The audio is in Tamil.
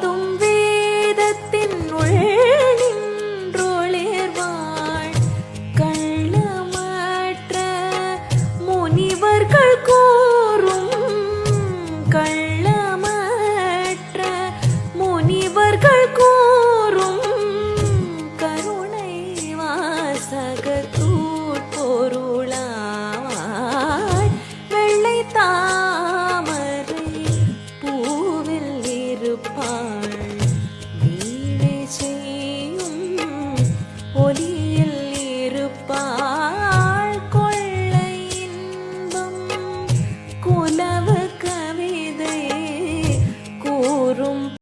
ஓதும் வேதத்தின் உள் நின்றொளிர்வாள் கள்ளமற்ற முனிவர்கள் கூறும் கள்ளமற்ற முனிவர்கள் கூறும் கருணை வாசகத்தூட் பொருளாவாள் வெள்ளை தாமரை பூவில் இருப்பாள்.